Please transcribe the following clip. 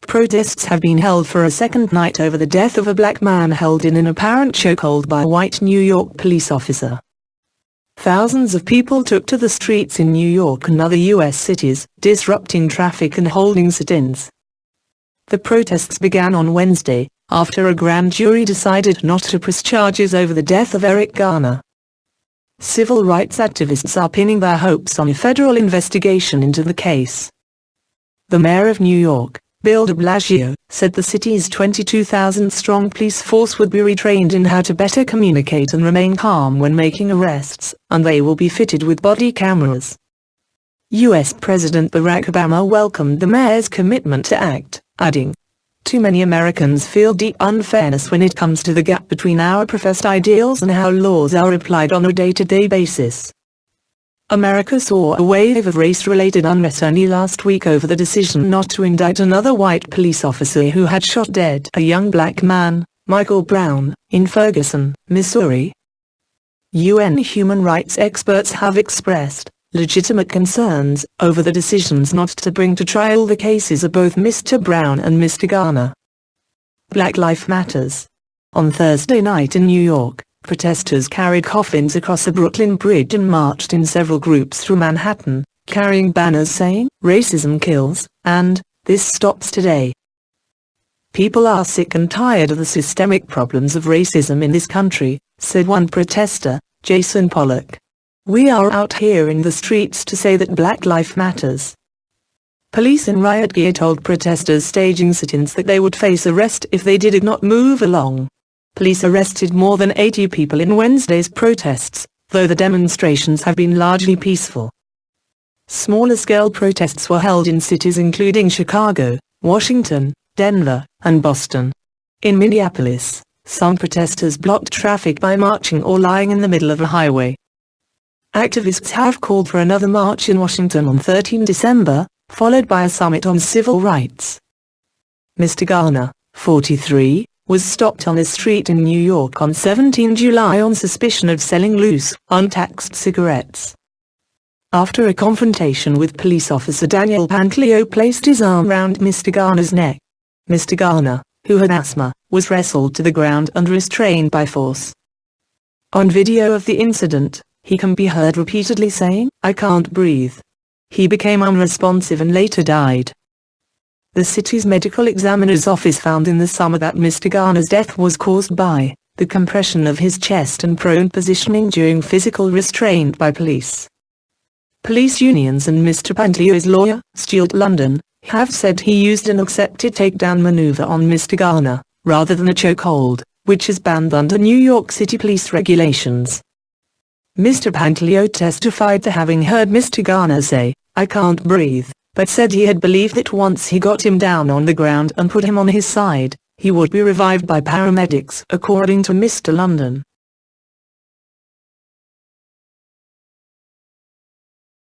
Protests have been held for a second night over the death of a black man held in an apparent chokehold by a white New York police officer. Thousands of people took to the streets in New York and other U.S. cities, disrupting traffic and holding sit-ins. The protests began on Wednesday, after a grand jury decided not to press charges over the death of Eric Garner. Civil rights activists are pinning their hopes on a federal investigation into the case. The mayor of New York, Bill de Blasio, said the city's 22,000-strong police force would be retrained in how to better communicate and remain calm when making arrests, and they will be fitted with body cameras. U.S. President Barack Obama welcomed the mayor's commitment to act, adding, "Too many Americans feel deep unfairness when it comes to the gap between our professed ideals and how laws are applied on a day-to-day basis." America saw a wave of race-related unrest only last week over the decision not to indict another white police officer who had shot dead a young black man, Michael Brown, in Ferguson, Missouri. UN human rights experts have expressed legitimate concerns over the decisions not to bring to trial the cases of both Mr. Brown and Mr. Garner. Black Lives Matters. On Thursday night in New York, protesters carried coffins across the Brooklyn Bridge and marched in several groups through Manhattan, carrying banners saying, "Racism kills," and, "This stops today." "People are sick and tired of the systemic problems of racism in this country," said one protester, Jason Pollock. "We are out here in the streets to say that Black Life Matters." Police in riot gear told protesters staging sit-ins that they would face arrest if they did not move along. Police arrested more than 80 people in Wednesday's protests, though the demonstrations have been largely peaceful. Smaller-scale protests were held in cities including Chicago, Washington, Denver, and Boston. In Minneapolis, some protesters blocked traffic by marching or lying in the middle of a highway. Activists have called for another march in Washington on 13 December, followed by a summit on civil rights. Mr. Garner, 43, was stopped on a street in New York on 17 July on suspicion of selling loose, untaxed cigarettes. After a confrontation with police officer Daniel Pantaleo placed his arm round Mr. Garner's neck. Mr. Garner, who had asthma, was wrestled to the ground and restrained by force. On video of the incident, he can be heard repeatedly saying, "I can't breathe." He became unresponsive and later died. The city's medical examiner's office found in the summer that Mr. Garner's death was caused by the compression of his chest and prone positioning during physical restraint by police. Police unions and Mr. Pantaleo's lawyer, Stuart London, have said he used an accepted takedown maneuver on Mr. Garner, rather than a chokehold, which is banned under New York City police regulations. Mr. Pantaleo testified to having heard Mr. Garner say, "I can't breathe," but said he had believed that once he got him down on the ground and put him on his side, he would be revived by paramedics, according to Mr. London.